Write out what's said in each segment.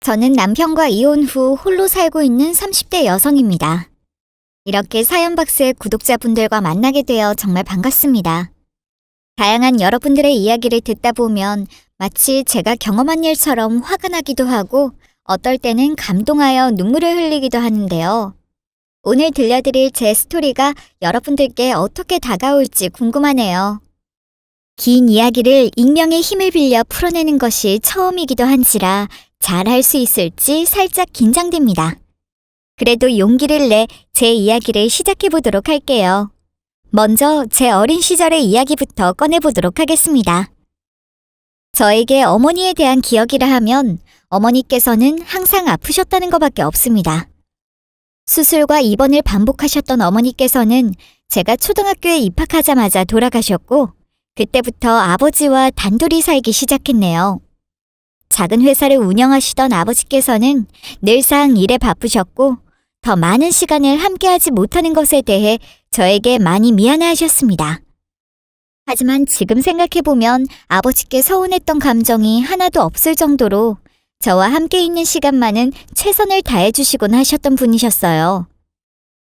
저는 남편과 이혼 후 홀로 살고 있는 30대 여성입니다. 이렇게 사연박스의 구독자분들과 만나게 되어 정말 반갑습니다. 다양한 여러분들의 이야기를 듣다 보면 마치 제가 경험한 일처럼 화가 나기도 하고 어떨 때는 감동하여 눈물을 흘리기도 하는데요. 오늘 들려드릴 제 스토리가 여러분들께 어떻게 다가올지 궁금하네요. 긴 이야기를 익명의 힘을 빌려 풀어내는 것이 처음이기도 한지라 잘할 수 있을지 살짝 긴장됩니다. 그래도 용기를 내 제 이야기를 시작해보도록 할게요. 먼저 제 어린 시절의 이야기부터 꺼내보도록 하겠습니다. 저에게 어머니에 대한 기억이라 하면 어머니께서는 항상 아프셨다는 것밖에 없습니다. 수술과 입원을 반복하셨던 어머니께서는 제가 초등학교에 입학하자마자 돌아가셨고 그때부터 아버지와 단둘이 살기 시작했네요. 작은 회사를 운영하시던 아버지께서는 늘상 일에 바쁘셨고 더 많은 시간을 함께하지 못하는 것에 대해 저에게 많이 미안해하셨습니다. 하지만 지금 생각해보면 아버지께 서운했던 감정이 하나도 없을 정도로 저와 함께 있는 시간만은 최선을 다해주시곤 하셨던 분이셨어요.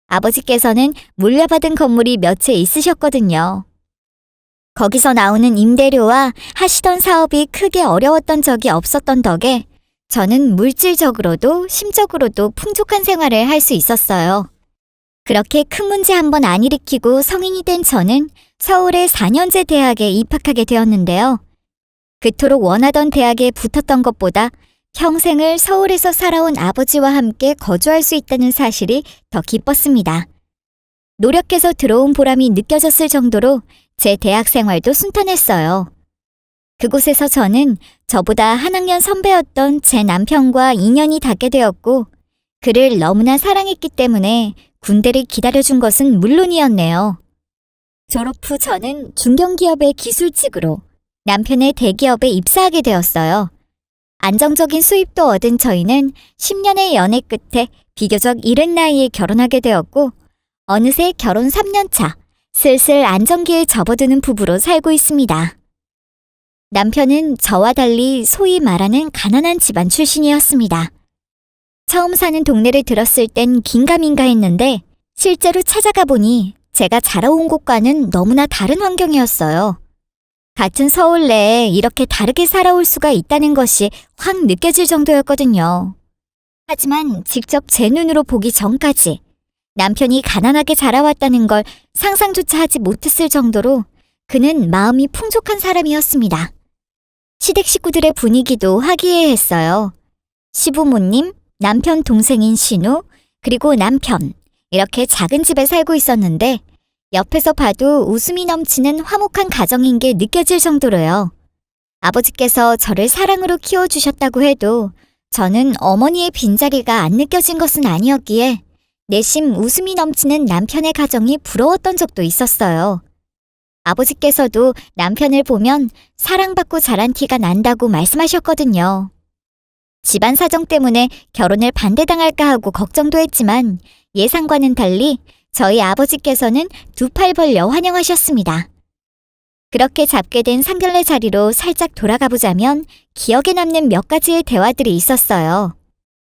아버지께서는 물려받은 건물이 몇 채 있으셨거든요. 거기서 나오는 임대료와 하시던 사업이 크게 어려웠던 적이 없었던 덕에 저는 물질적으로도 심적으로도 풍족한 생활을 할 수 있었어요. 그렇게 큰 문제 한번 안 일으키고 성인이 된 저는 서울의 4년제 대학에 입학하게 되었는데요. 그토록 원하던 대학에 붙었던 것보다 평생을 서울에서 살아온 아버지와 함께 거주할 수 있다는 사실이 더 기뻤습니다. 노력해서 들어온 보람이 느껴졌을 정도로 제 대학 생활도 순탄했어요. 그곳에서 저는 저보다 한 학년 선배였던 제 남편과 인연이 닿게 되었고 그를 너무나 사랑했기 때문에 군대를 기다려준 것은 물론이었네요. 졸업 후 저는 중견기업의 기술직으로 남편의 대기업에 입사하게 되었어요. 안정적인 수입도 얻은 저희는 10년의 연애 끝에 비교적 이른 나이에 결혼하게 되었고 어느새 결혼 3년 차, 슬슬 안정기에 접어드는 부부로 살고 있습니다. 남편은 저와 달리 소위 말하는 가난한 집안 출신이었습니다. 처음 사는 동네를 들었을 땐 긴가민가 했는데 실제로 찾아가 보니 제가 자라온 곳과는 너무나 다른 환경이었어요. 같은 서울 내에 이렇게 다르게 살아올 수가 있다는 것이 확 느껴질 정도였거든요. 하지만 직접 제 눈으로 보기 전까지 남편이 가난하게 자라왔다는 걸 상상조차 하지 못했을 정도로 그는 마음이 풍족한 사람이었습니다. 시댁 식구들의 분위기도 화기애애했어요. 시부모님, 남편 동생인 신우, 그리고 남편, 이렇게 작은 집에 살고 있었는데 옆에서 봐도 웃음이 넘치는 화목한 가정인 게 느껴질 정도로요. 아버지께서 저를 사랑으로 키워주셨다고 해도 저는 어머니의 빈자리가 안 느껴진 것은 아니었기에 내심 웃음이 넘치는 남편의 가정이 부러웠던 적도 있었어요. 아버지께서도 남편을 보면 사랑받고 자란 티가 난다고 말씀하셨거든요. 집안 사정 때문에 결혼을 반대당할까 하고 걱정도 했지만 예상과는 달리 저희 아버지께서는 두 팔 벌려 환영하셨습니다. 그렇게 잡게 된 상견례 자리로 살짝 돌아가 보자면 기억에 남는 몇 가지의 대화들이 있었어요.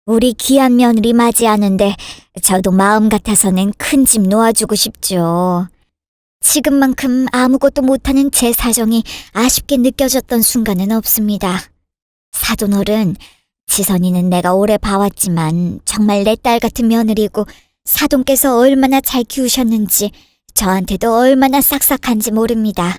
우리 귀한 며느리 맞이하는데 저도 마음 같아서는 큰 집 놓아주고 싶죠. 지금만큼 아무것도 못하는 제 사정이 아쉽게 느껴졌던 순간은 없습니다. 사돈어른, 지선이는 내가 오래 봐왔지만 정말 내 딸 같은 며느리고 사돈께서 얼마나 잘 키우셨는지 저한테도 얼마나 싹싹한지 모릅니다.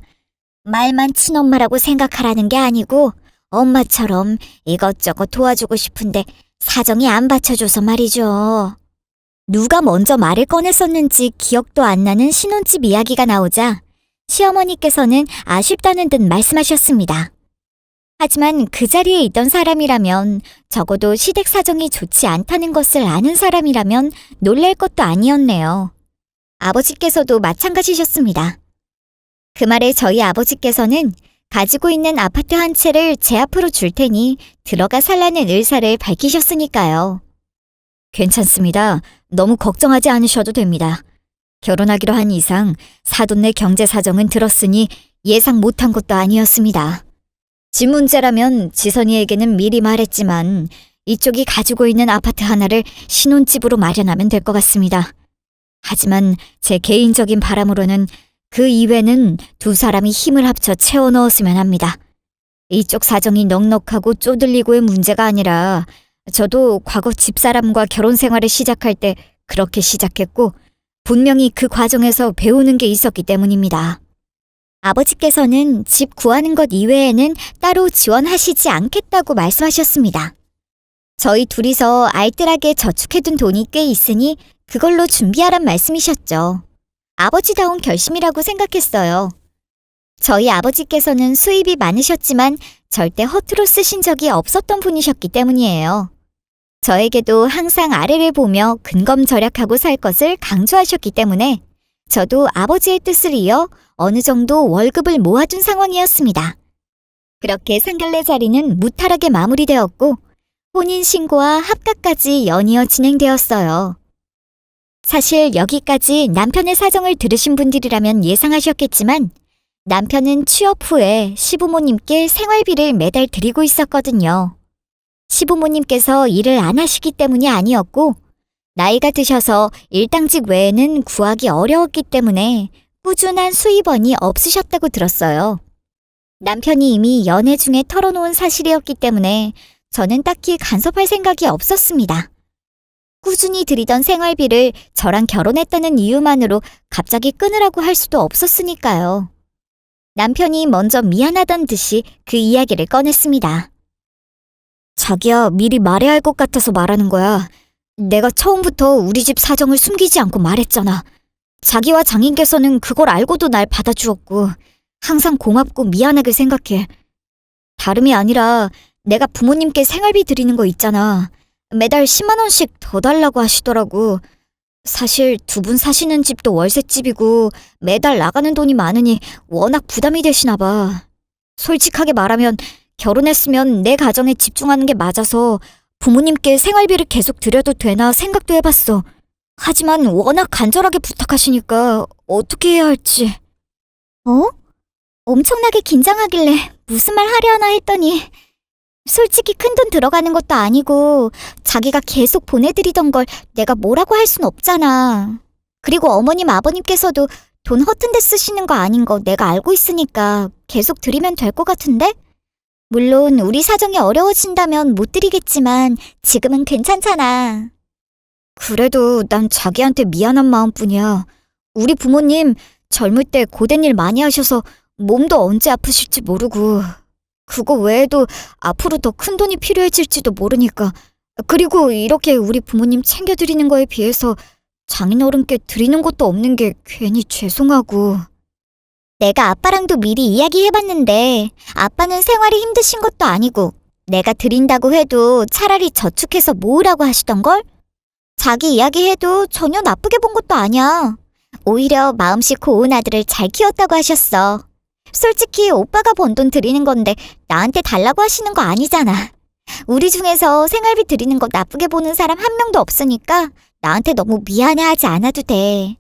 말만 친엄마라고 생각하라는 게 아니고 엄마처럼 이것저것 도와주고 싶은데 사정이 안 받쳐줘서 말이죠. 누가 먼저 말을 꺼냈었는지 기억도 안 나는 신혼집 이야기가 나오자 시어머니께서는 아쉽다는 듯 말씀하셨습니다. 하지만 그 자리에 있던 사람이라면 적어도 시댁 사정이 좋지 않다는 것을 아는 사람이라면 놀랄 것도 아니었네요. 아버지께서도 마찬가지셨습니다. 그 말에 저희 아버지께서는 가지고 있는 아파트 한 채를 제 앞으로 줄 테니 들어가 살라는 의사를 밝히셨으니까요. 괜찮습니다. 너무 걱정하지 않으셔도 됩니다. 결혼하기로 한 이상 사돈네 경제 사정은 들었으니 예상 못한 것도 아니었습니다. 집 문제라면 지선이에게는 미리 말했지만 이쪽이 가지고 있는 아파트 하나를 신혼집으로 마련하면 될 것 같습니다. 하지만 제 개인적인 바람으로는 그 이외는 두 사람이 힘을 합쳐 채워 넣었으면 합니다. 이쪽 사정이 넉넉하고 쪼들리고의 문제가 아니라 저도 과거 집사람과 결혼 생활을 시작할 때 그렇게 시작했고 분명히 그 과정에서 배우는 게 있었기 때문입니다. 아버지께서는 집 구하는 것 이외에는 따로 지원하시지 않겠다고 말씀하셨습니다. 저희 둘이서 알뜰하게 저축해둔 돈이 꽤 있으니 그걸로 준비하란 말씀이셨죠. 아버지다운 결심이라고 생각했어요. 저희 아버지께서는 수입이 많으셨지만 절대 허투루 쓰신 적이 없었던 분이셨기 때문이에요. 저에게도 항상 아래를 보며 근검절약하고 살 것을 강조하셨기 때문에 저도 아버지의 뜻을 이어 어느 정도 월급을 모아둔 상황이었습니다. 그렇게 상견례 자리는 무탈하게 마무리되었고 혼인신고와 합가까지 연이어 진행되었어요. 사실 여기까지 남편의 사정을 들으신 분들이라면 예상하셨겠지만 남편은 취업 후에 시부모님께 생활비를 매달 드리고 있었거든요. 시부모님께서 일을 안 하시기 때문이 아니었고 나이가 드셔서 일당직 외에는 구하기 어려웠기 때문에 꾸준한 수입원이 없으셨다고 들었어요. 남편이 이미 연애 중에 털어놓은 사실이었기 때문에 저는 딱히 간섭할 생각이 없었습니다. 꾸준히 드리던 생활비를 저랑 결혼했다는 이유만으로 갑자기 끊으라고 할 수도 없었으니까요. 남편이 먼저 미안하던 듯이 그 이야기를 꺼냈습니다. 자기야, 미리 말해야 할 것 같아서 말하는 거야. 내가 처음부터 우리 집 사정을 숨기지 않고 말했잖아. 자기와 장인께서는 그걸 알고도 날 받아주었고 항상 고맙고 미안하게 생각해. 다름이 아니라 내가 부모님께 생활비 드리는 거 있잖아. 매달 10만 원씩 더 달라고 하시더라고. 사실 두 분 사시는 집도 월세집이고 매달 나가는 돈이 많으니 워낙 부담이 되시나 봐. 솔직하게 말하면 결혼했으면 내 가정에 집중하는 게 맞아서 부모님께 생활비를 계속 드려도 되나 생각도 해봤어. 하지만 워낙 간절하게 부탁하시니까 어떻게 해야 할지. 어? 엄청나게 긴장하길래 무슨 말 하려 하나 했더니 솔직히 큰돈 들어가는 것도 아니고 자기가 계속 보내드리던 걸 내가 뭐라고 할 순 없잖아. 그리고 어머님 아버님께서도 돈 허튼 데 쓰시는 거 아닌 거 내가 알고 있으니까 계속 드리면 될 것 같은데? 물론 우리 사정이 어려워진다면 못 드리겠지만 지금은 괜찮잖아. 그래도 난 자기한테 미안한 마음뿐이야. 우리 부모님 젊을 때 고된 일 많이 하셔서 몸도 언제 아프실지 모르고 그거 외에도 앞으로 더 큰 돈이 필요해질지도 모르니까. 그리고 이렇게 우리 부모님 챙겨드리는 거에 비해서 장인어른께 드리는 것도 없는 게 괜히 죄송하고. 내가 아빠랑도 미리 이야기해봤는데 아빠는 생활이 힘드신 것도 아니고 내가 드린다고 해도 차라리 저축해서 모으라고 하시던걸? 자기 이야기해도 전혀 나쁘게 본 것도 아니야. 오히려 마음씨 고운 아들을 잘 키웠다고 하셨어. 솔직히 오빠가 번 돈 드리는 건데 나한테 달라고 하시는 거 아니잖아. 우리 중에서 생활비 드리는 거 나쁘게 보는 사람 한 명도 없으니까 나한테 너무 미안해하지 않아도 돼.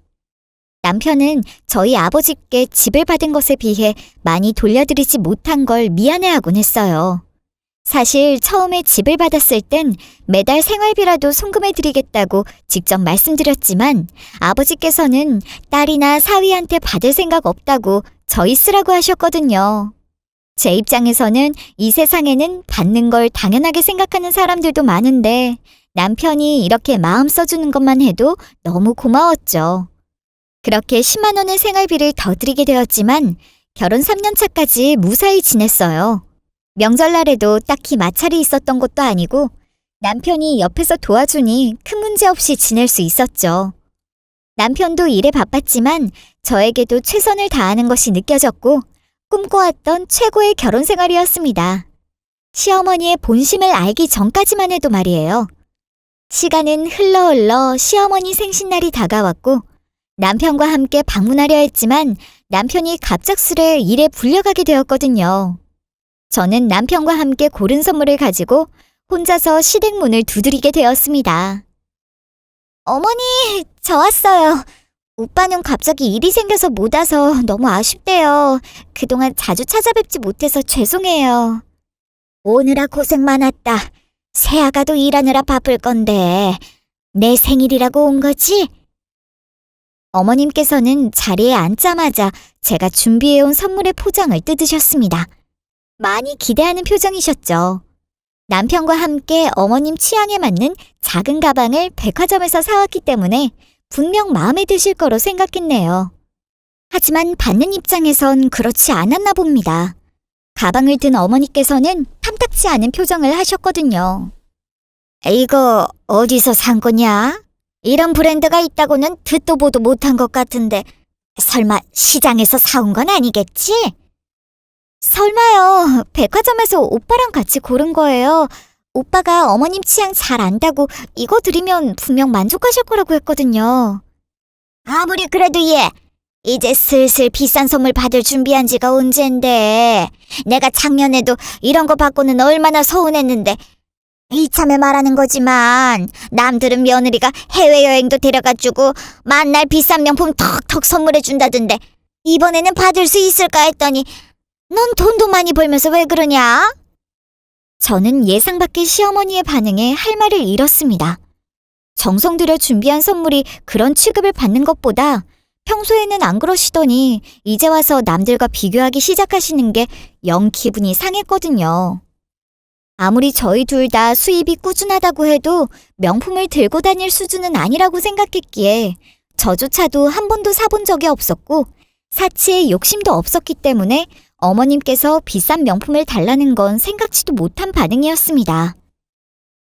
남편은 저희 아버지께 집을 받은 것에 비해 많이 돌려드리지 못한 걸 미안해하곤 했어요. 사실 처음에 집을 받았을 땐 매달 생활비라도 송금해드리겠다고 직접 말씀드렸지만 아버지께서는 딸이나 사위한테 받을 생각 없다고 저희 쓰라고 하셨거든요. 제 입장에서는 이 세상에는 받는 걸 당연하게 생각하는 사람들도 많은데 남편이 이렇게 마음 써주는 것만 해도 너무 고마웠죠. 그렇게 10만 원의 생활비를 더 드리게 되었지만 결혼 3년 차까지 무사히 지냈어요. 명절날에도 딱히 마찰이 있었던 것도 아니고 남편이 옆에서 도와주니 큰 문제 없이 지낼 수 있었죠. 남편도 일에 바빴지만 저에게도 최선을 다하는 것이 느껴졌고 꿈꿔왔던 최고의 결혼 생활이었습니다. 시어머니의 본심을 알기 전까지만 해도 말이에요. 시간은 흘러 시어머니 생신날이 다가왔고 남편과 함께 방문하려 했지만 남편이 갑작스레 일에 불려가게 되었거든요. 저는 남편과 함께 고른 선물을 가지고 혼자서 시댁 문을 두드리게 되었습니다. 어머니, 저 왔어요. 오빠는 갑자기 일이 생겨서 못 와서 너무 아쉽대요. 그동안 자주 찾아뵙지 못해서 죄송해요. 오느라 고생 많았다. 새아가도 일하느라 바쁠 건데 내 생일이라고 온 거지? 어머님께서는 자리에 앉자마자 제가 준비해온 선물의 포장을 뜯으셨습니다. 많이 기대하는 표정이셨죠. 남편과 함께 어머님 취향에 맞는 작은 가방을 백화점에서 사왔기 때문에 분명 마음에 드실 거로 생각했네요. 하지만 받는 입장에선 그렇지 않았나 봅니다. 가방을 든 어머니께서는 탐탁지 않은 표정을 하셨거든요. 이거 어디서 산 거냐? 이런 브랜드가 있다고는 듣도 보도 못한 것 같은데 설마 시장에서 사온 건 아니겠지? 설마요. 백화점에서 오빠랑 같이 고른 거예요. 오빠가 어머님 취향 잘 안다고 이거 드리면 분명 만족하실 거라고 했거든요. 아무리 그래도 얘, 이제 슬슬 비싼 선물 받을 준비한 지가 언젠데. 내가 작년에도 이런 거 받고는 얼마나 서운했는데. 이참에 말하는 거지만 남들은 며느리가 해외여행도 데려가주고 만날 비싼 명품 턱턱 선물해 준다던데 이번에는 받을 수 있을까 했더니 넌 돈도 많이 벌면서 왜 그러냐? 저는 예상 밖의 시어머니의 반응에 할 말을 잃었습니다. 정성 들여 준비한 선물이 그런 취급을 받는 것보다 평소에는 안 그러시더니 이제 와서 남들과 비교하기 시작하시는 게 영 기분이 상했거든요. 아무리 저희 둘 다 수입이 꾸준하다고 해도 명품을 들고 다닐 수준은 아니라고 생각했기에 저조차도 한 번도 사본 적이 없었고 사치에 욕심도 없었기 때문에 어머님께서 비싼 명품을 달라는 건 생각지도 못한 반응이었습니다.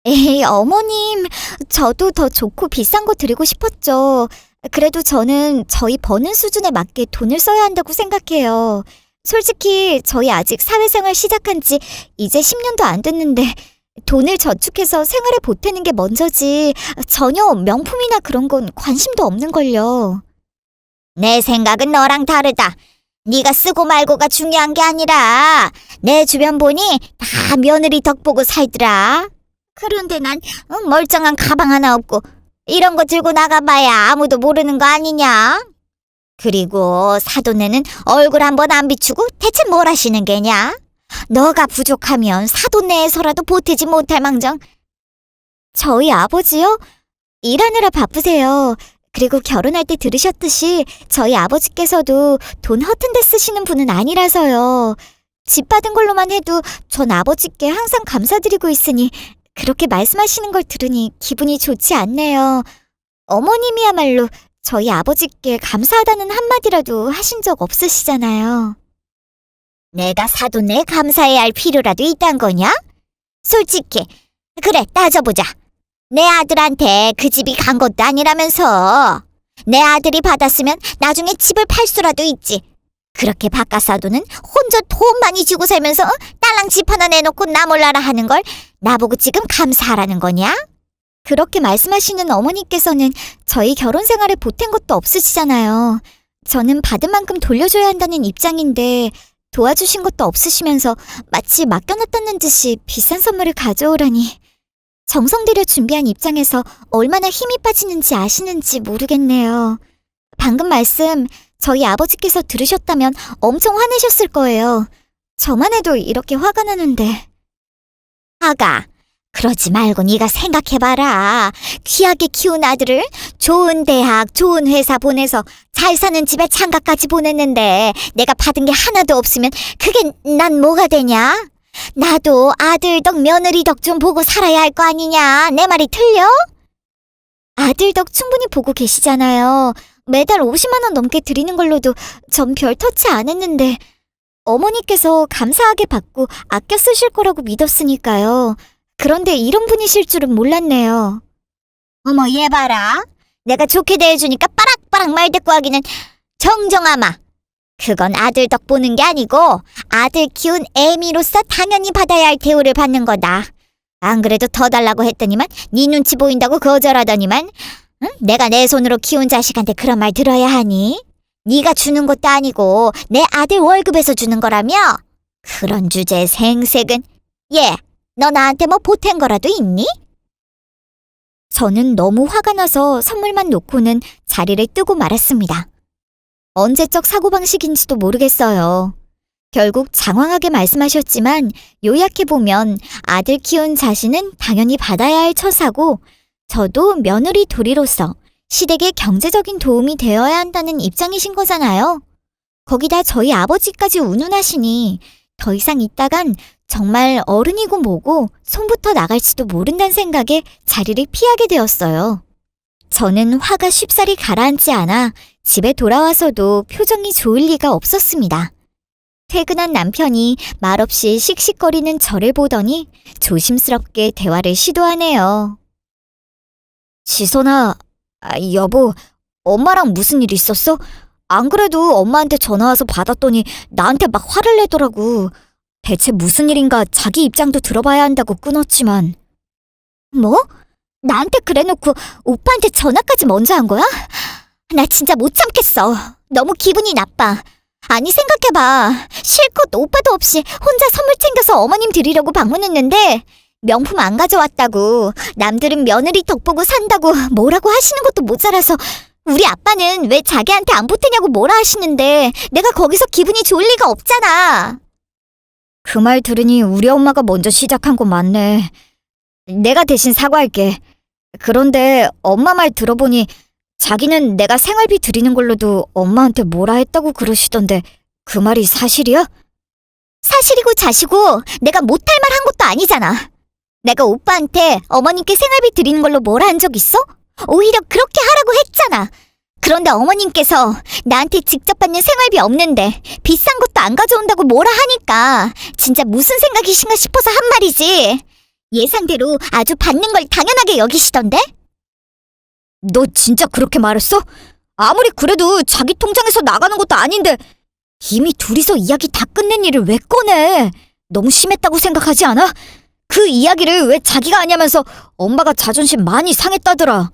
에이, 어머님, 저도 더 좋고 비싼 거 드리고 싶었죠. 그래도 저는 저희 버는 수준에 맞게 돈을 써야 한다고 생각해요. 솔직히 저희 아직 사회생활 시작한 지 이제 10년도 안 됐는데 돈을 저축해서 생활에 보태는 게 먼저지 전혀 명품이나 그런 건 관심도 없는걸요. 내 생각은 너랑 다르다. 네가 쓰고 말고가 중요한 게 아니라 내 주변 보니 다 며느리 덕 보고 살더라. 그런데 난 멀쩡한 가방 하나 없고 이런 거 들고 나가봐야 아무도 모르는 거 아니냐? 그리고 사돈네는 얼굴 한번 안 비추고 대체 뭘 하시는 게냐? 너가 부족하면 사돈네에서라도 보태지 못할 망정. 저희 아버지요? 일하느라 바쁘세요. 그리고 결혼할 때 들으셨듯이 저희 아버지께서도 돈 허튼 데 쓰시는 분은 아니라서요. 집 받은 걸로만 해도 전 아버지께 항상 감사드리고 있으니 그렇게 말씀하시는 걸 들으니 기분이 좋지 않네요. 어머님이야말로 저희 아버지께 감사하다는 한마디라도 하신 적 없으시잖아요. 내가 사돈네에 감사해야 할 필요라도 있단 거냐? 솔직히 그래 따져보자. 내 아들한테 그 집이 간 것도 아니라면서. 내 아들이 받았으면 나중에 집을 팔 수라도 있지. 그렇게 바깥 사돈은 혼자 돈 많이 주고 살면서 딸랑 집 하나 내놓고 나 몰라라 하는 걸 나보고 지금 감사하라는 거냐? 그렇게 말씀하시는 어머니께서는 저희 결혼 생활에 보탠 것도 없으시잖아요. 저는 받은 만큼 돌려줘야 한다는 입장인데 도와주신 것도 없으시면서 마치 맡겨놨다는 듯이 비싼 선물을 가져오라니. 정성 들여 준비한 입장에서 얼마나 힘이 빠지는지 아시는지 모르겠네요. 방금 말씀 저희 아버지께서 들으셨다면 엄청 화내셨을 거예요. 저만 해도 이렇게 화가 나는데. 아가, 그러지 말고 네가 생각해봐라. 귀하게 키운 아들을 좋은 대학, 좋은 회사 보내서 잘 사는 집에 장가까지 보냈는데 내가 받은 게 하나도 없으면 그게 난 뭐가 되냐? 나도 아들 덕 며느리 덕 좀 보고 살아야 할 거 아니냐? 내 말이 틀려? 아들 덕 충분히 보고 계시잖아요. 매달 50만 원 넘게 드리는 걸로도 전 별 터치 안 했는데 어머니께서 감사하게 받고 아껴 쓰실 거라고 믿었으니까요. 그런데 이런 분이실 줄은 몰랐네요. 어머 얘 봐라. 내가 좋게 대해주니까 빠락빠락 말대꾸하기는 정정하마. 그건 아들 덕 보는 게 아니고 아들 키운 애미로서 당연히 받아야 할 대우를 받는 거다. 안 그래도 더 달라고 했더니만 네 눈치 보인다고 거절하더니만. 응? 내가 내 손으로 키운 자식한테 그런 말 들어야 하니? 네가 주는 것도 아니고 내 아들 월급에서 주는 거라며? 그런 주제에 생색은. 얘, 너 나한테 뭐 보탠 거라도 있니? 저는 너무 화가 나서 선물만 놓고는 자리를 뜨고 말았습니다. 언제적 사고방식인지도 모르겠어요. 결국 장황하게 말씀하셨지만 요약해보면 아들 키운 자신은 당연히 받아야 할 처사고 저도 며느리 도리로서 시댁에 경제적인 도움이 되어야 한다는 입장이신 거잖아요. 거기다 저희 아버지까지 운운하시니 더 이상 있다간 정말 어른이고 뭐고 손부터 나갈지도 모른다는 생각에 자리를 피하게 되었어요. 저는 화가 쉽사리 가라앉지 않아 집에 돌아와서도 표정이 좋을 리가 없었습니다. 퇴근한 남편이 말없이 씩씩거리는 저를 보더니 조심스럽게 대화를 시도하네요. 지선아, 여보, 엄마랑 무슨 일 있었어? 안 그래도 엄마한테 전화와서 받았더니 나한테 막 화를 내더라고. 대체 무슨 일인가 자기 입장도 들어봐야 한다고 끊었지만. 뭐? 나한테 그래놓고 오빠한테 전화까지 먼저 한 거야? 나 진짜 못 참겠어. 너무 기분이 나빠. 아니 생각해봐. 실컷 오빠도 없이 혼자 선물 챙겨서 어머님 드리려고 방문했는데 명품 안 가져왔다고, 남들은 며느리 덕보고 산다고 뭐라고 하시는 것도 모자라서 우리 아빠는 왜 자기한테 안 보태냐고 뭐라 하시는데 내가 거기서 기분이 좋을 리가 없잖아. 그 말 들으니 우리 엄마가 먼저 시작한 거 맞네. 내가 대신 사과할게. 그런데 엄마 말 들어보니 자기는 내가 생활비 드리는 걸로도 엄마한테 뭐라 했다고 그러시던데 그 말이 사실이야? 사실이고 자시고 내가 못할 말 한 것도 아니잖아. 내가 오빠한테 어머님께 생활비 드리는 걸로 뭐라 한 적 있어? 오히려 그렇게 하라고 했잖아. 그런데 어머님께서 나한테 직접 받는 생활비 없는데 비싼 것도 안 가져온다고 뭐라 하니까 진짜 무슨 생각이신가 싶어서 한 말이지. 예상대로 아주 받는 걸 당연하게 여기시던데? 너 진짜 그렇게 말했어? 아무리 그래도 자기 통장에서 나가는 것도 아닌데 이미 둘이서 이야기 다 끝낸 일을 왜 꺼내? 너무 심했다고 생각하지 않아? 그 이야기를 왜 자기가 하냐면서 엄마가 자존심 많이 상했다더라.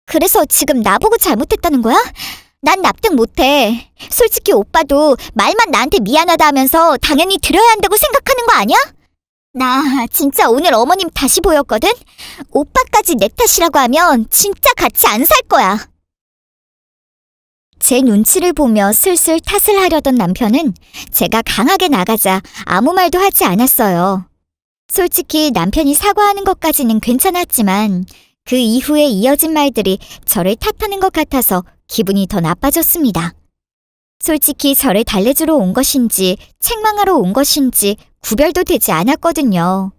그래서 지금 나보고 잘못했다는 거야? 난 납득 못해. 솔직히 오빠도 말만 나한테 미안하다 하면서 당연히 드려야 한다고 생각하는 거 아니야? 나 진짜 오늘 어머님 다시 보였거든? 오빠까지 내 탓이라고 하면 진짜 같이 안 살 거야. 제 눈치를 보며 슬슬 탓을 하려던 남편은 제가 강하게 나가자 아무 말도 하지 않았어요. 솔직히 남편이 사과하는 것까지는 괜찮았지만 그 이후에 이어진 말들이 저를 탓하는 것 같아서 기분이 더 나빠졌습니다. 솔직히 저를 달래주러 온 것인지 책망하러 온 것인지 구별도 되지 않았거든요.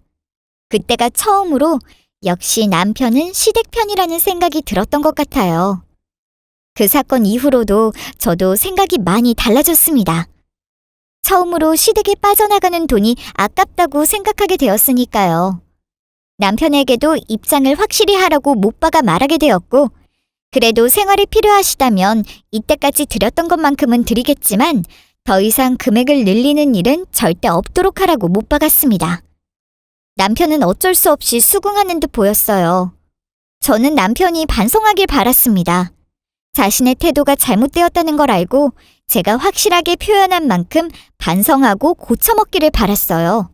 그때가 처음으로 역시 남편은 시댁 편이라는 생각이 들었던 것 같아요. 그 사건 이후로도 저도 생각이 많이 달라졌습니다. 처음으로 시댁에 빠져나가는 돈이 아깝다고 생각하게 되었으니까요. 남편에게도 입장을 확실히 하라고 못 박아 말하게 되었고, 그래도 생활이 필요하시다면 이때까지 드렸던 것만큼은 드리겠지만 더 이상 금액을 늘리는 일은 절대 없도록 하라고 못 박았습니다. 남편은 어쩔 수 없이 수긍하는 듯 보였어요. 저는 남편이 반성하길 바랐습니다. 자신의 태도가 잘못되었다는 걸 알고 제가 확실하게 표현한 만큼 반성하고 고쳐먹기를 바랐어요.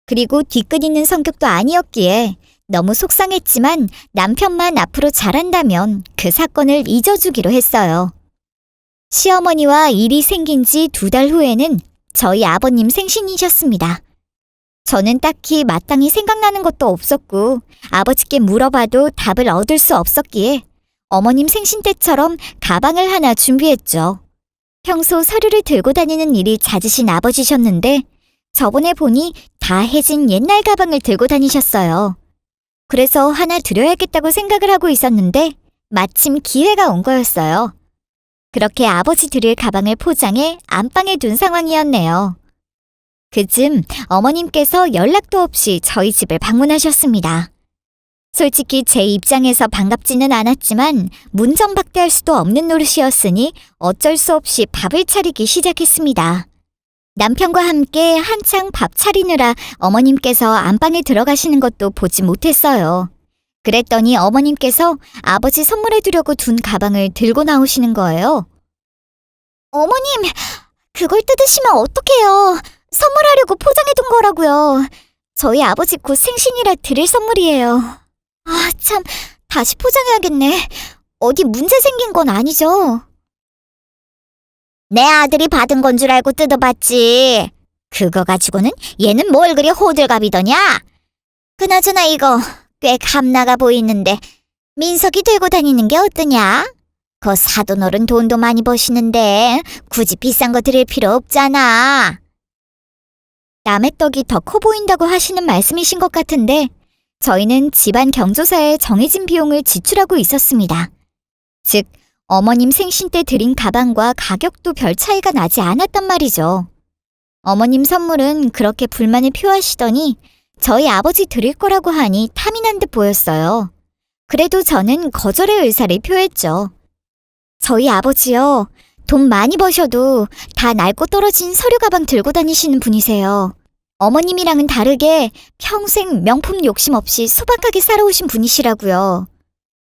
그리고 뒤끝 있는 성격도 아니었기에 너무 속상했지만 남편만 앞으로 잘한다면 그 사건을 잊어주기로 했어요. 시어머니와 일이 생긴 지 2달 후에는 저희 아버님 생신이셨습니다. 저는 딱히 마땅히 생각나는 것도 없었고 아버지께 물어봐도 답을 얻을 수 없었기에 어머님 생신 때처럼 가방을 하나 준비했죠. 평소 서류를 들고 다니는 일이 잦으신 아버지셨는데 저번에 보니 다 해진 옛날 가방을 들고 다니셨어요. 그래서 하나 드려야겠다고 생각을 하고 있었는데 마침 기회가 온 거였어요. 그렇게 아버지 드릴 가방을 포장해 안방에 둔 상황이었네요. 그쯤 어머님께서 연락도 없이 저희 집을 방문하셨습니다. 솔직히 제 입장에서 반갑지는 않았지만 문전박대할 수도 없는 노릇이었으니 어쩔 수 없이 밥을 차리기 시작했습니다. 남편과 함께 한창 밥 차리느라 어머님께서 안방에 들어가시는 것도 보지 못했어요. 그랬더니 어머님께서 아버지 선물해두려고 둔 가방을 들고 나오시는 거예요. 어머님, 그걸 뜯으시면 어떡해요. 선물하려고 포장해둔 거라고요. 저희 아버지 곧 생신이라 드릴 선물이에요. 아, 참, 다시 포장해야겠네. 어디 문제 생긴 건 아니죠? 내 아들이 받은 건 줄 알고 뜯어봤지. 그거 가지고는 얘는 뭘 그리 호들갑이더냐? 그나저나 이거 꽤 감나가 보이는데 민석이 들고 다니는 게 어떠냐? 그 사돈어른 돈도 많이 버시는데 굳이 비싼 거 드릴 필요 없잖아. 남의 떡이 더 커 보인다고 하시는 말씀이신 것 같은데 저희는 집안 경조사에 정해진 비용을 지출하고 있었습니다. 즉, 어머님 생신 때 드린 가방과 가격도 별 차이가 나지 않았단 말이죠. 어머님 선물은 그렇게 불만을 표하시더니 저희 아버지 드릴 거라고 하니 탐이 난 듯 보였어요. 그래도 저는 거절의 의사를 표했죠. 저희 아버지요, 돈 많이 버셔도 다 낡고 떨어진 서류 가방 들고 다니시는 분이세요. 어머님이랑은 다르게 평생 명품 욕심 없이 소박하게 살아오신 분이시라고요.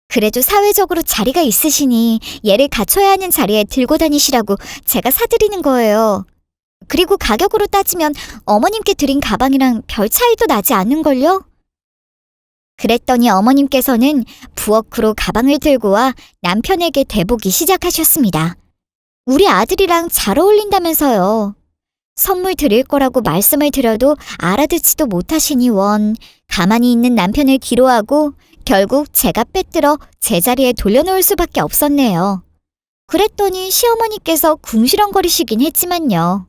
그래도 사회적으로 자리가 있으시니 얘를 갖춰야 하는 자리에 들고 다니시라고 제가 사드리는 거예요. 그리고 가격으로 따지면 어머님께 드린 가방이랑 별 차이도 나지 않는걸요? 그랬더니 어머님께서는 부엌으로 가방을 들고 와 남편에게 대보기 시작하셨습니다. 우리 아들이랑 잘 어울린다면서요. 선물 드릴 거라고 말씀을 드려도 알아듣지도 못하시니 원 가만히 있는 남편을 기로하고 결국 제가 빼들어 제자리에 돌려놓을 수밖에 없었네요. 그랬더니 시어머니께서 궁시렁거리시긴 했지만요.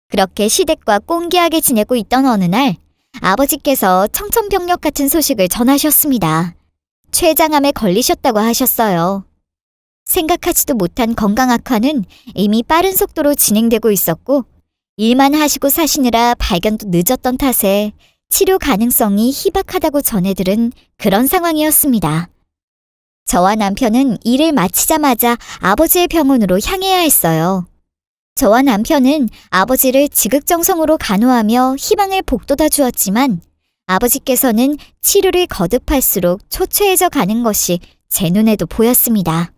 그렇게 시댁과 꽁기하게 지내고 있던 어느 날 아버지께서 청천벽력 같은 소식을 전하셨습니다. 췌장암에 걸리셨다고 하셨어요. 생각하지도 못한 건강 악화는 이미 빠른 속도로 진행되고 있었고 일만 하시고 사시느라 발견도 늦었던 탓에 치료 가능성이 희박하다고 전해들은 그런 상황이었습니다. 저와 남편은 일을 마치자마자 아버지의 병원으로 향해야 했어요. 저와 남편은 아버지를 지극정성으로 간호하며 희망을 북돋아 주었지만 아버지께서는 치료를 거듭할수록 초췌해져 가는 것이 제 눈에도 보였습니다.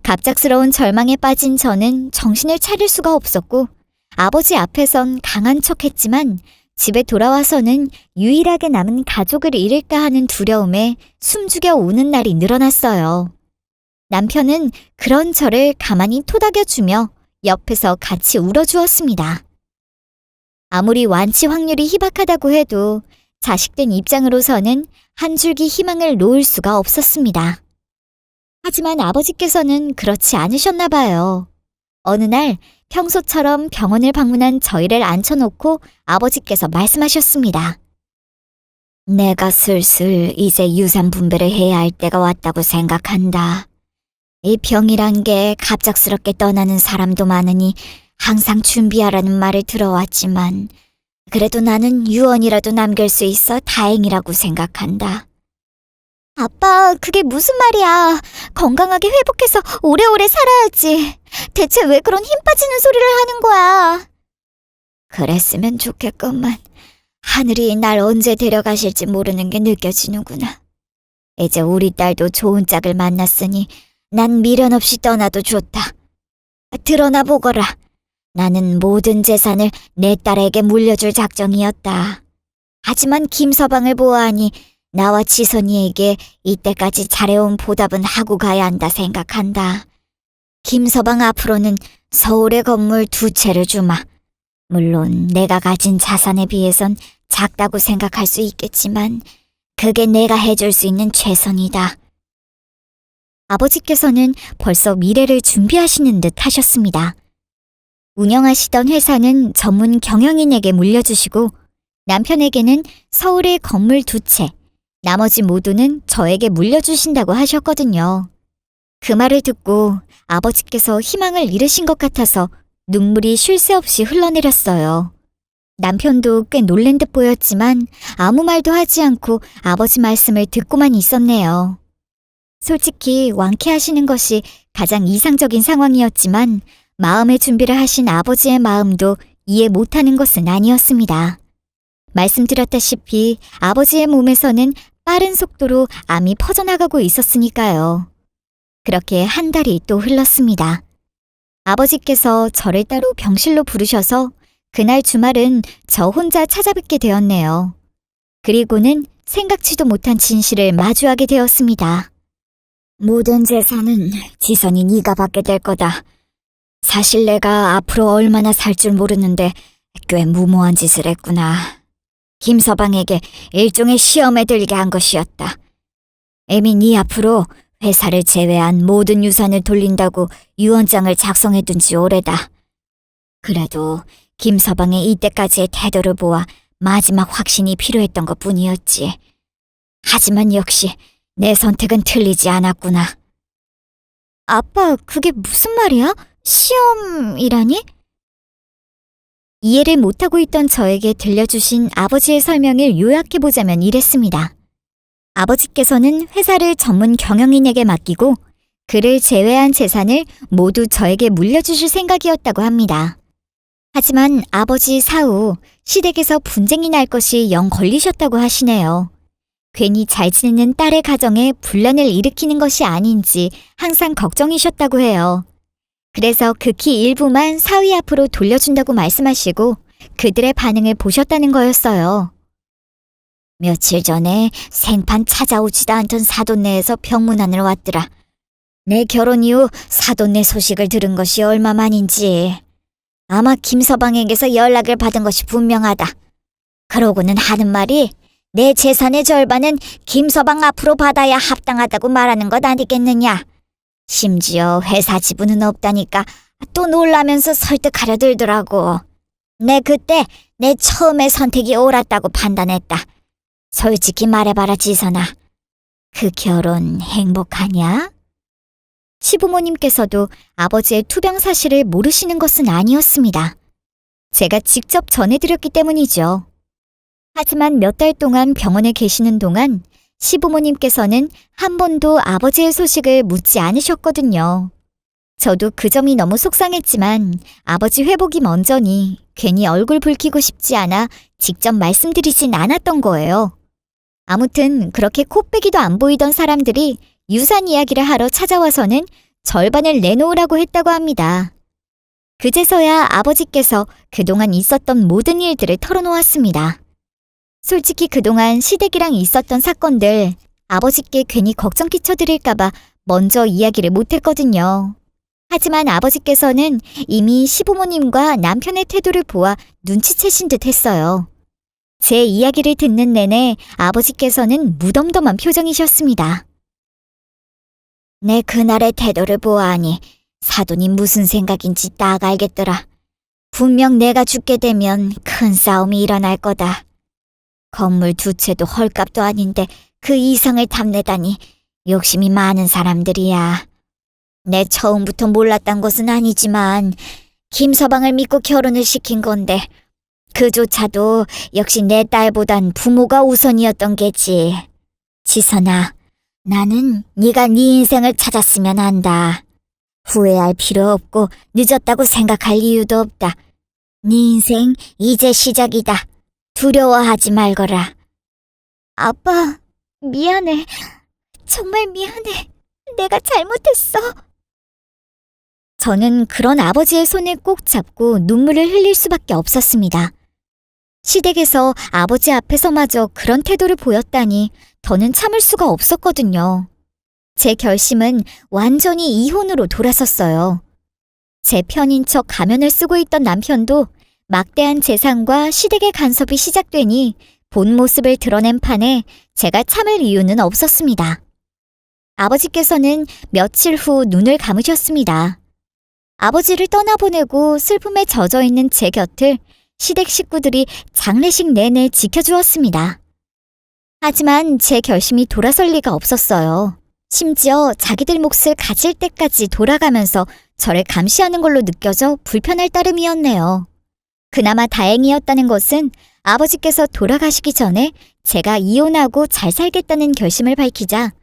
갑작스러운 절망에 빠진 저는 정신을 차릴 수가 없었고 아버지 앞에선 강한 척했지만 집에 돌아와서는 유일하게 남은 가족을 잃을까 하는 두려움에 숨죽여 우는 날이 늘어났어요. 남편은 그런 저를 가만히 토닥여주며 옆에서 같이 울어주었습니다. 아무리 완치 확률이 희박하다고 해도 자식된 입장으로서는 한 줄기 희망을 놓을 수가 없었습니다. 하지만 아버지께서는 그렇지 않으셨나 봐요. 어느 날 평소처럼 병원을 방문한 저희를 앉혀놓고 아버지께서 말씀하셨습니다. 내가 슬슬 이제 유산 분배를 해야 할 때가 왔다고 생각한다. 이 병이란 게 갑작스럽게 떠나는 사람도 많으니 항상 준비하라는 말을 들어왔지만 그래도 나는 유언이라도 남길 수 있어 다행이라고 생각한다. 아빠, 그게 무슨 말이야. 건강하게 회복해서 오래오래 살아야지. 대체 왜 그런 힘 빠지는 소리를 하는 거야? 그랬으면 좋겠건만 하늘이 날 언제 데려가실지 모르는 게 느껴지는구나. 이제 우리 딸도 좋은 짝을 만났으니 난 미련 없이 떠나도 좋다. 드러나 보거라. 나는 모든 재산을 내 딸에게 물려줄 작정이었다. 하지만 김서방을 보아하니 나와 지선이에게 이때까지 잘해온 보답은 하고 가야 한다 생각한다. 김서방 앞으로는 서울의 건물 2채를 주마. 물론 내가 가진 자산에 비해선 작다고 생각할 수 있겠지만 그게 내가 해줄 수 있는 최선이다. 아버지께서는 벌써 미래를 준비하시는 듯 하셨습니다. 운영하시던 회사는 전문 경영인에게 물려주시고 남편에게는 서울의 건물 2채, 나머지 모두는 저에게 물려주신다고 하셨거든요. 그 말을 듣고 아버지께서 희망을 잃으신 것 같아서 눈물이 쉴 새 없이 흘러내렸어요. 남편도 꽤 놀란 듯 보였지만 아무 말도 하지 않고 아버지 말씀을 듣고만 있었네요. 솔직히 완쾌하시는 것이 가장 이상적인 상황이었지만 마음의 준비를 하신 아버지의 마음도 이해 못하는 것은 아니었습니다. 말씀드렸다시피 아버지의 몸에서는 빠른 속도로 암이 퍼져나가고 있었으니까요. 그렇게 한 달이 또 흘렀습니다. 아버지께서 저를 따로 병실로 부르셔서 그날 주말은 저 혼자 찾아뵙게 되었네요. 그리고는 생각지도 못한 진실을 마주하게 되었습니다. 모든 재산은 지선이 네가 받게 될 거다. 사실 내가 앞으로 얼마나 살 줄 모르는데 꽤 무모한 짓을 했구나. 김서방에게 일종의 시험에 들게 한 것이었다. 애미 네 앞으로 회사를 제외한 모든 유산을 돌린다고 유언장을 작성해둔 지 오래다. 그래도 김서방의 이때까지의 태도를 보아 마지막 확신이 필요했던 것뿐이었지. 하지만 역시 내 선택은 틀리지 않았구나. 아빠, 그게 무슨 말이야? 시험이라니? 이해를 못하고 있던 저에게 들려주신 아버지의 설명을 요약해보자면 이랬습니다. 아버지께서는 회사를 전문 경영인에게 맡기고 그를 제외한 재산을 모두 저에게 물려주실 생각이었다고 합니다. 하지만 아버지 사후 시댁에서 분쟁이 날 것이 영 걸리셨다고 하시네요. 괜히 잘 지내는 딸의 가정에 분란을 일으키는 것이 아닌지 항상 걱정이셨다고 해요. 그래서 극히 일부만 사위 앞으로 돌려준다고 말씀하시고 그들의 반응을 보셨다는 거였어요. 며칠 전에 생판 찾아오지도 않던 사돈네에서 병문안을 왔더라. 내 결혼 이후 사돈네 소식을 들은 것이 얼마만인지. 아마 김서방에게서 연락을 받은 것이 분명하다. 그러고는 하는 말이 내 재산의 절반은 김서방 앞으로 받아야 합당하다고 말하는 것 아니겠느냐. 심지어 회사 지분은 없다니까 또 놀라면서 설득하려 들더라고. 내 그때 내 처음의 선택이 옳았다고 판단했다. 솔직히 말해봐라 지선아. 그 결혼 행복하냐? 시부모님께서도 아버지의 투병 사실을 모르시는 것은 아니었습니다. 제가 직접 전해드렸기 때문이죠. 하지만 몇 달 동안 병원에 계시는 동안 시부모님께서는 한 번도 아버지의 소식을 묻지 않으셨거든요. 저도 그 점이 너무 속상했지만 아버지 회복이 먼저니 괜히 얼굴 붉히고 싶지 않아 직접 말씀드리진 않았던 거예요. 아무튼 그렇게 코빼기도 안 보이던 사람들이 유산 이야기를 하러 찾아와서는 절반을 내놓으라고 했다고 합니다. 그제서야 아버지께서 그동안 있었던 모든 일들을 털어놓았습니다. 솔직히 그동안 시댁이랑 있었던 사건들 아버지께 괜히 걱정 끼쳐드릴까봐 먼저 이야기를 못했거든요. 하지만 아버지께서는 이미 시부모님과 남편의 태도를 보아 눈치채신 듯 했어요. 제 이야기를 듣는 내내 아버지께서는 무덤덤한 표정이셨습니다. 내 그날의 태도를 보아하니 사돈이 무슨 생각인지 딱 알겠더라. 분명 내가 죽게 되면 큰 싸움이 일어날 거다. 건물 두 채도 헐값도 아닌데 그 이상을 탐내다니 욕심이 많은 사람들이야. 내 처음부터 몰랐단 것은 아니지만 김서방을 믿고 결혼을 시킨 건데 그조차도 역시 내 딸보단 부모가 우선이었던 게지. 지선아, 나는 네가 네 인생을 찾았으면 한다. 후회할 필요 없고 늦었다고 생각할 이유도 없다. 네 인생 이제 시작이다. 두려워하지 말거라. 아빠, 미안해. 정말 미안해. 내가 잘못했어. 저는 그런 아버지의 손을 꼭 잡고 눈물을 흘릴 수밖에 없었습니다. 시댁에서 아버지 앞에서마저 그런 태도를 보였다니 더는 참을 수가 없었거든요. 제 결심은 완전히 이혼으로 돌아섰어요. 제 편인 척 가면을 쓰고 있던 남편도 막대한 재산과 시댁의 간섭이 시작되니 본 모습을 드러낸 판에 제가 참을 이유는 없었습니다. 아버지께서는 며칠 후 눈을 감으셨습니다. 아버지를 떠나보내고 슬픔에 젖어있는 제 곁을 시댁 식구들이 장례식 내내 지켜주었습니다. 하지만 제 결심이 돌아설 리가 없었어요. 심지어 자기들 몫을 가질 때까지 돌아가면서 저를 감시하는 걸로 느껴져 불편할 따름이었네요. 그나마 다행이었다는 것은 아버지께서 돌아가시기 전에 제가 이혼하고 잘 살겠다는 결심을 밝히자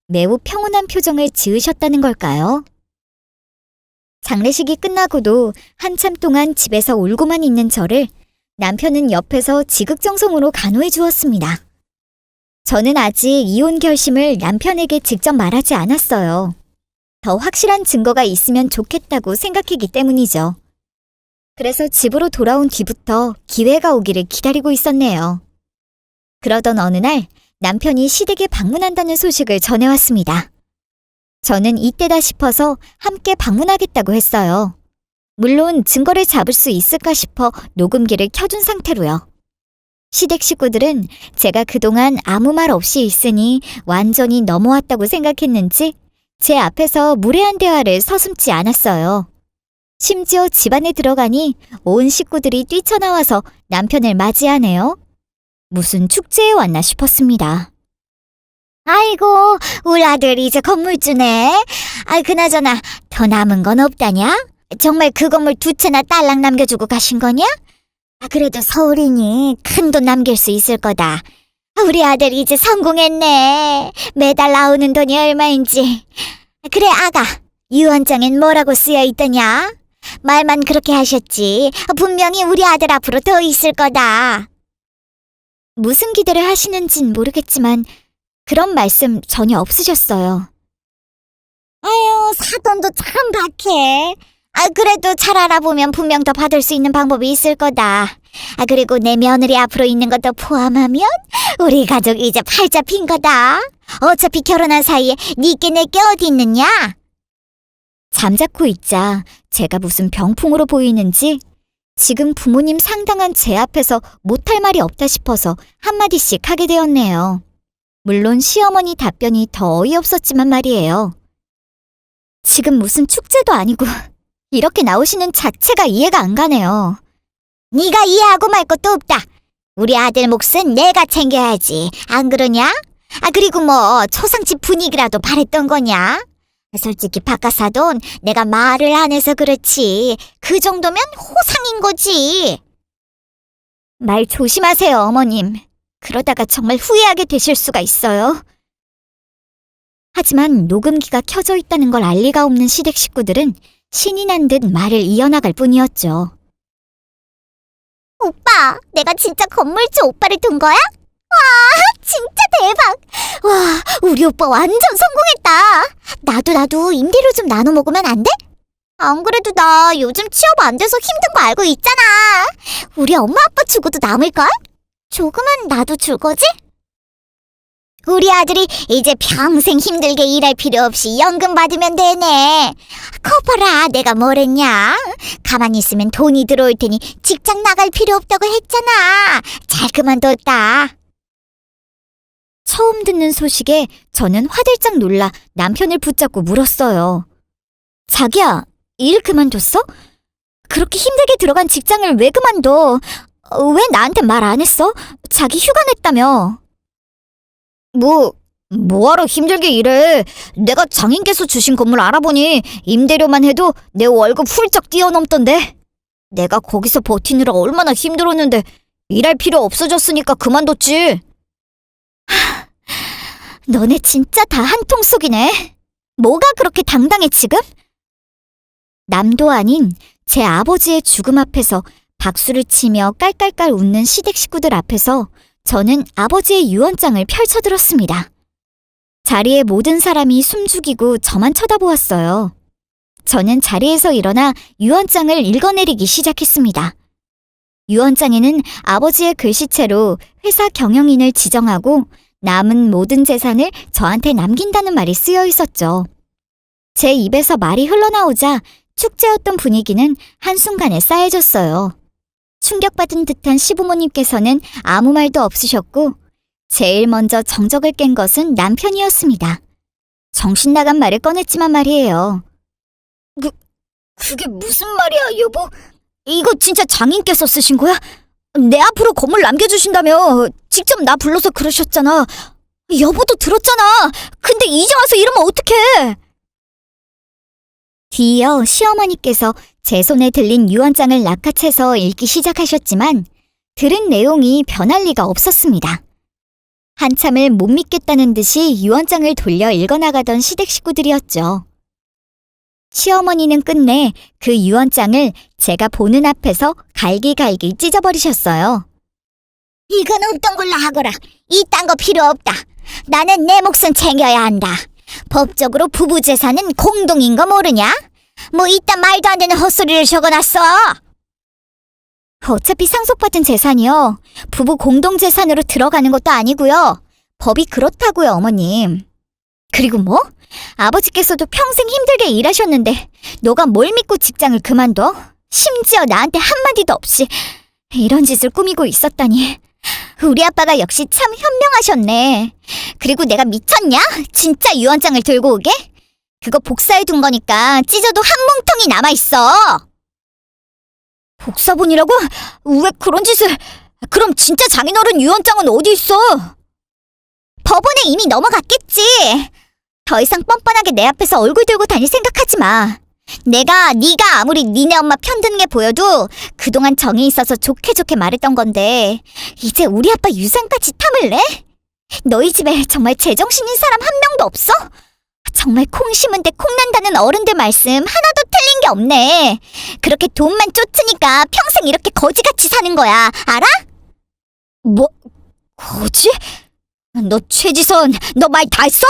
매우 평온한 표정을 지으셨다는 걸까요? 장례식이 끝나고도 한참 동안 집에서 울고만 있는 저를 남편은 옆에서 지극정성으로 간호해 주었습니다. 저는 아직 이혼 결심을 남편에게 직접 말하지 않았어요. 더 확실한 증거가 있으면 좋겠다고 생각했기 때문이죠. 그래서 집으로 돌아온 뒤부터 기회가 오기를 기다리고 있었네요. 그러던 어느 날 남편이 시댁에 방문한다는 소식을 전해왔습니다. 저는 이때다 싶어서 함께 방문하겠다고 했어요. 물론 증거를 잡을 수 있을까 싶어 녹음기를 켜둔 상태로요. 시댁 식구들은 제가 그동안 아무 말 없이 있으니 완전히 넘어왔다고 생각했는지 제 앞에서 무례한 대화를 서슴지 않았어요. 심지어 집안에 들어가니 온 식구들이 뛰쳐나와서 남편을 맞이하네요. 무슨 축제에 왔나 싶었습니다. 아이고, 우리 아들 이제 건물주네. 그나저나 더 남은 건 없다냐? 정말 그 건물 두 채나 딸랑 남겨주고 가신 거냐? 그래도 서울이니 큰 돈 남길 수 있을 거다. 우리 아들 이제 성공했네. 매달 나오는 돈이 얼마인지. 그래, 아가. 유언장엔 뭐라고 쓰여 있더냐? 말만 그렇게 하셨지. 분명히 우리 아들 앞으로 더 있을 거다. 무슨 기대를 하시는진 모르겠지만 그런 말씀 전혀 없으셨어요. 아유, 사돈도 참 박해. 그래도 잘 알아보면 분명 더 받을 수 있는 방법이 있을 거다. 그리고 내 며느리 앞으로 있는 것도 포함하면 우리 가족 이제 팔자 핀 거다. 어차피 결혼한 사이에 니께 내게 어디 있느냐? 잠자코 있자 제가 무슨 병풍으로 보이는지 지금 부모님 상당한 제 앞에서 못할 말이 없다 싶어서 한마디씩 하게 되었네요. 물론 시어머니 답변이 더 어이없었지만 말이에요. 지금 무슨 축제도 아니고 이렇게 나오시는 자체가 이해가 안 가네요. 네가 이해하고 말 것도 없다. 우리 아들 몫은 내가 챙겨야지. 안 그러냐? 그리고 뭐 초상집 분위기라도 바랬던 거냐? 솔직히 바깥사돈 내가 말을 안 해서 그렇지. 그 정도면 호상인 거지. 말 조심하세요, 어머님. 그러다가 정말 후회하게 되실 수가 있어요. 하지만 녹음기가 켜져 있다는 걸 알 리가 없는 시댁 식구들은 신이 난 듯 말을 이어나갈 뿐이었죠. 오빠, 내가 진짜 건물주 오빠를 둔 거야? 와, 진짜 대박! 와, 우리 오빠 완전 성공했다. 나도 임대료 좀 나눠 먹으면 안 돼? 안 그래도 나 요즘 취업 안 돼서 힘든 거 알고 있잖아. 우리 엄마 아빠 주고도 남을걸? 조금은 나도 줄 거지? 우리 아들이 이제 평생 힘들게 일할 필요 없이 연금 받으면 되네. 커봐라, 내가 뭐랬냐? 가만히 있으면 돈이 들어올 테니 직장 나갈 필요 없다고 했잖아. 잘 그만뒀다. 처음 듣는 소식에 저는 화들짝 놀라 남편을 붙잡고 물었어요. 자기야, 일 그만뒀어? 그렇게 힘들게 들어간 직장을 왜 그만둬? 왜 나한테 말 안 했어? 자기 휴가 냈다며. 뭐하러 힘들게 일해. 내가 장인께서 주신 건물 알아보니 임대료만 해도 내 월급 훌쩍 뛰어넘던데. 내가 거기서 버티느라 얼마나 힘들었는데 일할 필요 없어졌으니까 그만뒀지. 너네 진짜 다 한통속이네. 뭐가 그렇게 당당해 지금? 남도 아닌 제 아버지의 죽음 앞에서 박수를 치며 깔깔깔 웃는 시댁 식구들 앞에서 저는 아버지의 유언장을 펼쳐들었습니다. 자리에 모든 사람이 숨죽이고 저만 쳐다보았어요. 저는 자리에서 일어나 유언장을 읽어내리기 시작했습니다. 유언장에는 아버지의 글씨체로 회사 경영인을 지정하고 남은 모든 재산을 저한테 남긴다는 말이 쓰여 있었죠. 제 입에서 말이 흘러나오자 축제였던 분위기는 한순간에 싸해졌어요. 충격받은 듯한 시부모님께서는 아무 말도 없으셨고 제일 먼저 정적을 깬 것은 남편이었습니다. 정신 나간 말을 꺼냈지만 말이에요. 그게 무슨 말이야, 여보? 이거 진짜 장인께서 쓰신 거야? 내 앞으로 건물 남겨주신다며 직접 나 불러서 그러셨잖아. 여보도 들었잖아. 근데 이제 와서 이러면 어떡해? 뒤이어 시어머니께서 제 손에 들린 유언장을 낚아채서 읽기 시작하셨지만 들은 내용이 변할 리가 없었습니다. 한참을 못 믿겠다는 듯이 유언장을 돌려 읽어나가던 시댁 식구들이었죠. 시어머니는 끝내 그 유언장을 제가 보는 앞에서 갈기갈기 찢어버리셨어요. 이건 없던 걸로 하거라. 이딴 거 필요 없다. 나는 내 몫은 챙겨야 한다. 법적으로 부부 재산은 공동인 거 모르냐? 뭐 이딴 말도 안 되는 헛소리를 적어놨어. 어차피 상속받은 재산이요. 부부 공동재산으로 들어가는 것도 아니고요. 법이 그렇다고요, 어머님. 그리고 뭐? 아버지께서도 평생 힘들게 일하셨는데 너가 뭘 믿고 직장을 그만둬? 심지어 나한테 한마디도 없이 이런 짓을 꾸미고 있었다니. 우리 아빠가 역시 참 현명하셨네. 그리고 내가 미쳤냐? 진짜 유언장을 들고 오게? 그거 복사해둔 거니까 찢어도 한 뭉텅이 남아있어. 복사본이라고? 왜 그런 짓을... 그럼 진짜 장인어른 유언장은 어디 있어? 법원에 이미 넘어갔겠지. 더 이상 뻔뻔하게 내 앞에서 얼굴 들고 다닐 생각하지 마. 네가 아무리 니네 엄마 편드는 게 보여도 그동안 정이 있어서 좋게 말했던 건데 이제 우리 아빠 유산까지 탐을 내? 너희 집에 정말 제정신인 사람 한 명도 없어? 정말 콩 심은 데 콩 난다는 어른들 말씀 하나도 틀린 게 없네. 그렇게 돈만 쫓으니까 평생 이렇게 거지같이 사는 거야. 알아? 뭐? 거지? 너 최지선, 너 말 다 했어?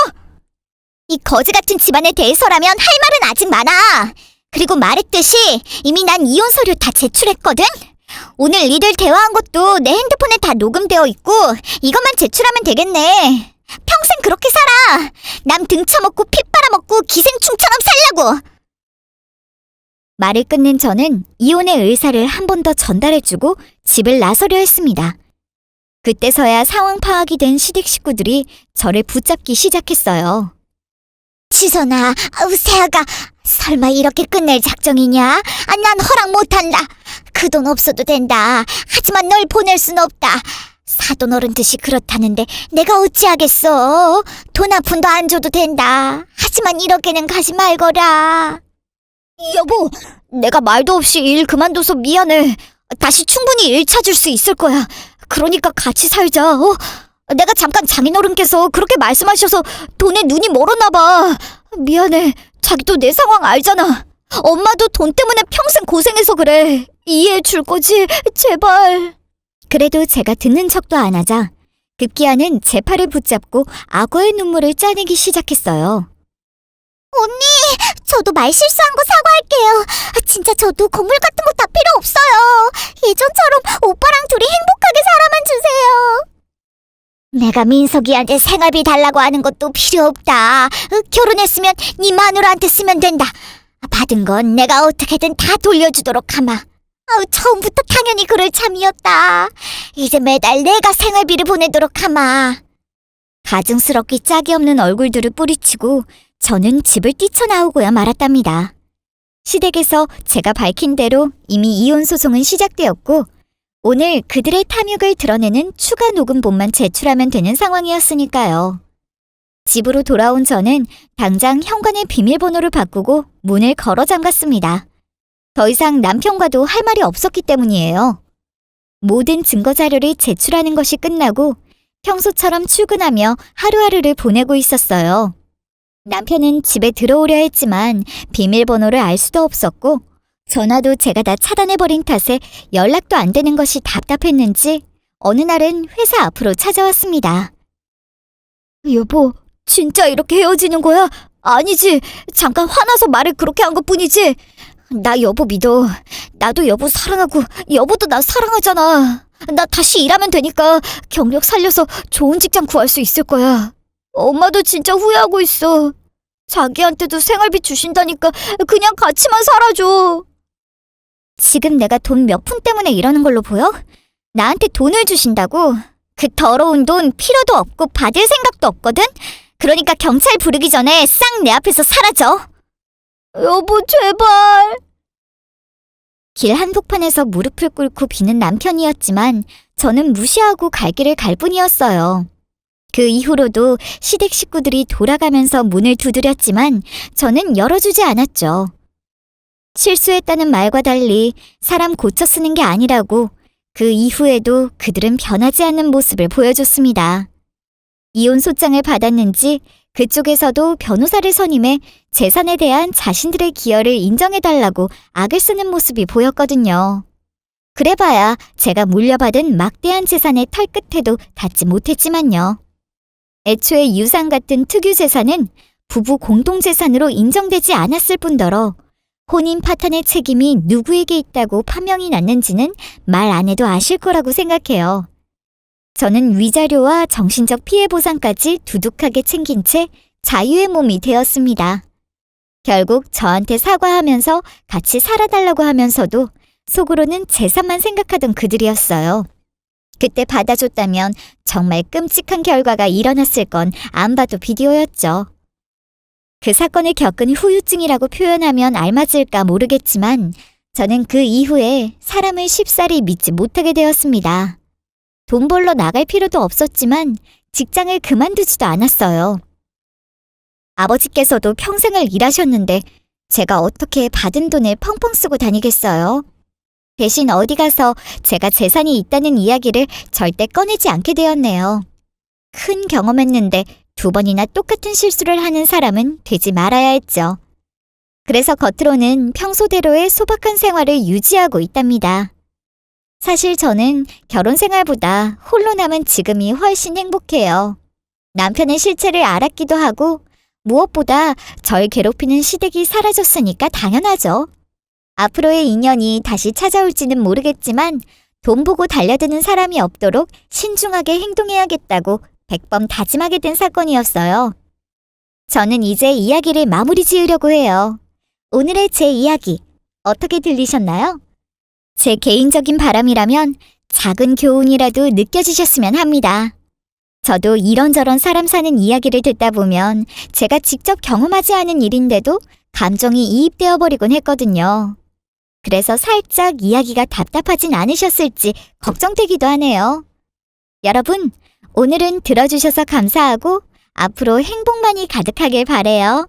이 거지 같은 집안에 대해서라면 할 말은 아직 많아. 그리고 말했듯이 이미 난 이혼 서류 다 제출했거든? 오늘 니들 대화한 것도 내 핸드폰에 다 녹음되어 있고 이것만 제출하면 되겠네. 평생 그렇게 살아. 남 등쳐먹고 피 빨아먹고 기생충처럼 살라고. 말을 끝낸 저는 이혼의 의사를 한 번 더 전달해주고 집을 나서려 했습니다. 그때서야 상황 파악이 된 시댁 식구들이 저를 붙잡기 시작했어요. 지선아, 세아가 설마 이렇게 끝낼 작정이냐? 난 허락 못한다. 그 돈 없어도 된다. 하지만 널 보낼 순 없다. 사돈 어른 듯이 그렇다는데 내가 어찌하겠어. 돈 한 푼도 안 줘도 된다. 하지만 이렇게는 가지 말거라. 여보, 내가 말도 없이 일 그만둬서 미안해. 다시 충분히 일 찾을 수 있을 거야. 그러니까 같이 살자. 내가 잠깐 장인어른께서 그렇게 말씀하셔서 돈에 눈이 멀었나 봐. 미안해. 자기도 내 상황 알잖아. 엄마도 돈 때문에 평생 고생해서 그래. 이해해 줄 거지? 제발. 그래도 제가 듣는 척도 안 하자 급기야는 제 팔을 붙잡고 악어의 눈물을 짜내기 시작했어요. 언니, 저도 말 실수한 거 사과할게요. 진짜 저도 건물 같은 거 다 필요 없어요. 예전처럼 오빠랑 둘이 행복하게 살아만 주세요. 내가 민석이한테 생활비 달라고 하는 것도 필요 없다. 결혼했으면 네 마누라한테 쓰면 된다. 받은 건 내가 어떻게든 다 돌려주도록 하마. 처음부터 당연히 그럴 참이었다. 이제 매달 내가 생활비를 보내도록 하마. 가증스럽기 짝이 없는 얼굴들을 뿌리치고 저는 집을 뛰쳐나오고야 말았답니다. 시댁에서 제가 밝힌 대로 이미 이혼 소송은 시작되었고 오늘 그들의 탐욕을 드러내는 추가 녹음본만 제출하면 되는 상황이었으니까요. 집으로 돌아온 저는 당장 현관의 비밀번호를 바꾸고 문을 걸어 잠갔습니다. 더 이상 남편과도 할 말이 없었기 때문이에요. 모든 증거 자료를 제출하는 것이 끝나고 평소처럼 출근하며 하루하루를 보내고 있었어요. 남편은 집에 들어오려 했지만 비밀번호를 알 수도 없었고 전화도 제가 다 차단해버린 탓에 연락도 안 되는 것이 답답했는지 어느 날은 회사 앞으로 찾아왔습니다. 여보, 진짜 이렇게 헤어지는 거야? 아니지, 잠깐 화나서 말을 그렇게 한 것뿐이지. 나 여보 믿어. 나도 여보 사랑하고 여보도 나 사랑하잖아. 나 다시 일하면 되니까 경력 살려서 좋은 직장 구할 수 있을 거야. 엄마도 진짜 후회하고 있어. 자기한테도 생활비 주신다니까 그냥 같이만 살아줘. 지금 내가 돈 몇 푼 때문에 이러는 걸로 보여? 나한테 돈을 주신다고? 그 더러운 돈 필요도 없고 받을 생각도 없거든? 그러니까 경찰 부르기 전에 싹 내 앞에서 사라져. 여보, 제발. 길 한복판에서 무릎을 꿇고 비는 남편이었지만 저는 무시하고 갈 길을 갈 뿐이었어요. 그 이후로도 시댁 식구들이 돌아가면서 문을 두드렸지만 저는 열어주지 않았죠. 실수했다는 말과 달리 사람 고쳐 쓰는 게 아니라고 그 이후에도 그들은 변하지 않는 모습을 보여줬습니다. 이혼 소장을 받았는지 그쪽에서도 변호사를 선임해 재산에 대한 자신들의 기여를 인정해달라고 악을 쓰는 모습이 보였거든요. 그래봐야 제가 물려받은 막대한 재산의 털끝에도 닿지 못했지만요. 애초에 유산 같은 특유 재산은 부부 공동재산으로 인정되지 않았을 뿐더러 혼인 파탄의 책임이 누구에게 있다고 판명이 났는지는 말 안 해도 아실 거라고 생각해요. 저는 위자료와 정신적 피해 보상까지 두둑하게 챙긴 채 자유의 몸이 되었습니다. 결국 저한테 사과하면서 같이 살아달라고 하면서도 속으로는 재산만 생각하던 그들이었어요. 그때 받아줬다면 정말 끔찍한 결과가 일어났을 건 안 봐도 비디오였죠. 그 사건을 겪은 후유증이라고 표현하면 알맞을까 모르겠지만 저는 그 이후에 사람을 쉽사리 믿지 못하게 되었습니다. 돈 벌러 나갈 필요도 없었지만 직장을 그만두지도 않았어요. 아버지께서도 평생을 일하셨는데 제가 어떻게 받은 돈을 펑펑 쓰고 다니겠어요? 대신 어디 가서 제가 재산이 있다는 이야기를 절대 꺼내지 않게 되었네요. 큰 경험했는데 2번이나 똑같은 실수를 하는 사람은 되지 말아야 했죠. 그래서 겉으로는 평소대로의 소박한 생활을 유지하고 있답니다. 사실 저는 결혼 생활보다 홀로 남은 지금이 훨씬 행복해요. 남편의 실체를 알았기도 하고 무엇보다 절 괴롭히는 시댁이 사라졌으니까 당연하죠. 앞으로의 인연이 다시 찾아올지는 모르겠지만 돈 보고 달려드는 사람이 없도록 신중하게 행동해야겠다고 100번 다짐하게 된 사건이었어요. 저는 이제 이야기를 마무리 지으려고 해요. 오늘의 제 이야기 어떻게 들리셨나요? 제 개인적인 바람이라면 작은 교훈이라도 느껴지셨으면 합니다. 저도 이런저런 사람 사는 이야기를 듣다 보면 제가 직접 경험하지 않은 일인데도 감정이 이입되어 버리곤 했거든요. 그래서 살짝 이야기가 답답하진 않으셨을지 걱정되기도 하네요. 여러분, 오늘은 들어주셔서 감사하고 앞으로 행복만이 가득하길 바래요.